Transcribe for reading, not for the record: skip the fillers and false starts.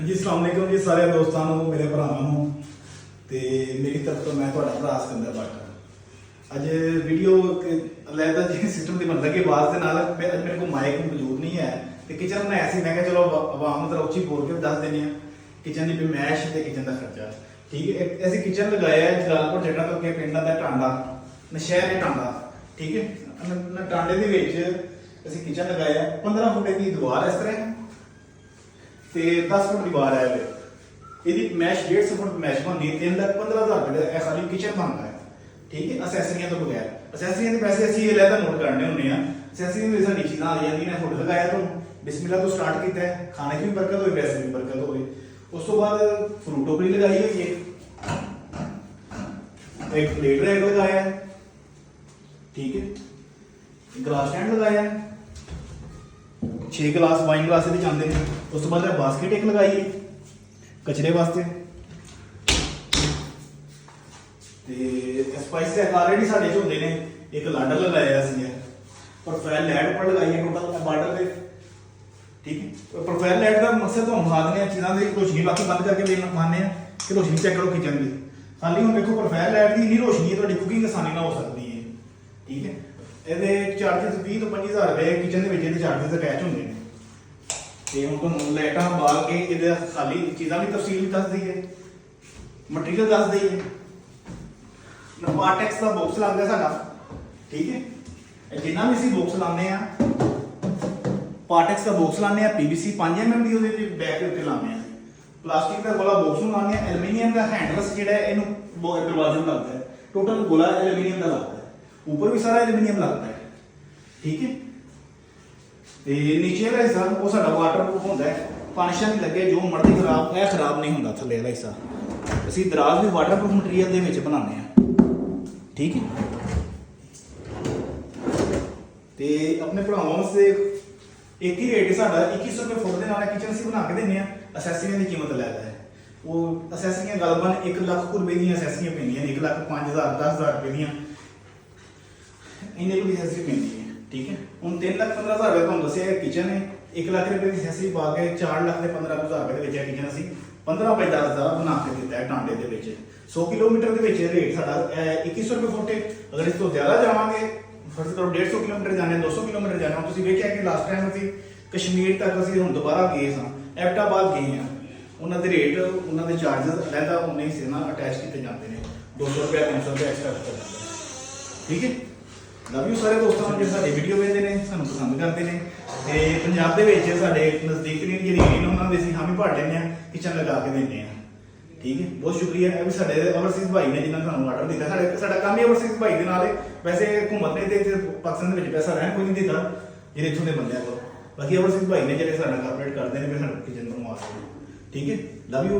जी अस्सलाम वालेकुम जी सारे दोस्तों मेरे भरावां ते मेरी तरफ तो मैं तुहाडा भरा सिकंदर भट्ट। अज वीडियो अलहदा जी सिस्टम की मतलब कि आवाज़ के नाल मेरे को माइक मौजूद नहीं है तो किचन बनाया सी। मैं कहा चलो आवाम तरह उच्ची बोल के दस देने किचन की मैश ते किचन का खर्चा ठीक है। ऐसे किचन लगाया है जलालपुर जगह तो के पिंड का टांडा नशहर टांडा ठीक है। टांडे के असी किचन लगाया 15 फुट की दीवार इस तरह ते 10 फुट दीवार है ये मैश 150 फुट मैश बनती है 3,15,000 रुपये का खाली किचन बनता है ठीक है। असैसरियां तो बगैर असैसरियां के पैसे असं अलहदा नोट करने होंगे असैसरियां भी साड़ी चीज़ा आ जाती ने। फुट लगाया तो बिस्मिल्लाह तो स्टार्ट किया है खाने की भी बरकत हो पैसे की बरकत हो उस तो बाद फ्रूट टोकरी लगाई हुई है एक प्लेट रैक लगाया है ठीक है। ग्लास स्टैंड लगाया है 6 गिलास वाइन ग्लास आते हैं। उस तो बाद बास्केट एक लगाई है कचरे वास्ते स्पाइस ऑलरेडी साढ़े होंगे ने। एक लाडर लगाया प्रोफाइल लाइट पर लगाई है टोटल बार्डर पे ठीक है। प्रोफाइल लाइट का मकसद तो हम खा दें चीज़ों की रोशनी बाकी बंद करके मानने कि रोशनी चेक करो किचन की खाली हम देखो प्रोफाइल लाइट की इन्नी रोशनी है तो कुकिंग आसानी ना हो सकती है ठीक है। ये चार्जेस 20 तो 25,000 रुपये किचन के चार्जेस अटैच होंगे हैं तो हम तुम लाइटा बाल के ये खाली चीज़ा की तफसील भी दस दी है मटीरियल दस दी है। पार्टेक्स का बॉक्स लगता साडा ठीक है। जिन्ना भी असीं बॉक्स लाने पार्टेक्स का बॉक्स लाने PVC 5 mm की बैक के उत्ते लाने प्लास्टिक का गोला बॉक्स में लाने एलुमीनियम का हैंडलस जो इन दरवाजे में लगता है टोटल गोला एलुमीनियम का लगता है ऊपर भी सारा एलुमीनियम लगता है ठीक है। तो नीचे वाला हिस्सा वो साडा वाटरप्रूफ होता है पानिशा नहीं लगे जो मर्जी खराब है खराब नहीं होता थले वाला हिस्सा असी दराज भी वाटरप्रूफ मटीरियल के बनाने ठीक है। तो अपने भरावां वास्ते एक ही रेट है साडा 2100 रुपये फुट के नाल किचन असीं बना के देने असैसरियां की कीमत लैदा है वो असैसरियां गलबन 1 लाख रुपये दी असैसरियां पैंदियां 1,05,000 10,000 रुपये दी इन्ने कोई असैसरी पैंदी है ठीक है। हम 3,15,000 रुपये तुहानूं दस्सिया किचन है 1 लाख रुपये की असैसरी पा के 4,15,000 रुपये के किचन असीं 15 बाई 10 का बना के दिता है टांडे के 100 किलोमीटर के रेट साडा 2100 रुपये फुट है। अगर इस तो ज़्यादा जावांगे फर्ज करो 150 किलोमीटर जाने 200 किलोमीटर जाना तुसीं वेखिया कि लास्ट टाइम असीं कश्मीर तक असीं हुण दोबारा गए सां एबटाबाद गए हैं उन्होंने दे रेट उन्होंने चार्जेस अलहदा उन्हें हिस्से नाल अटैच किए जाते हैं 200 रुपया 300 रुपया एक्स्ट्रा खर्चा जाता है ठीक है। लव यू सारे दोस्तों जो साडी वीडियो वेखदे ने सानूं पसंद करते हैं ते पंजाब दे विच साडे नज़दीक दी ਜਿਹੜੀ ਉਹਨਾਂ ਦੇ ਅਸੀਂ हामी भर लेने किचन लगा के देने ठीक है। बहुत शुक्रिया है भी साडे ओवरसीज भाई ने जिन्होंने सानूं आर्डर दिता साडा काम ही ओवरसीज भाई दे नाल वैसे घूमत ने ते पाकिस्तान दे विच पैसा रहन कोई नहीं दिंदा ਜਿਹੜੇ इत्थों दे बंदे को बाकी ओवरसीज भाई ने ਜਿਹੜੇ साडा कॉर्पोरेट करते हैं फिर साडा किचन बनवा सकते ठीक है। Love you.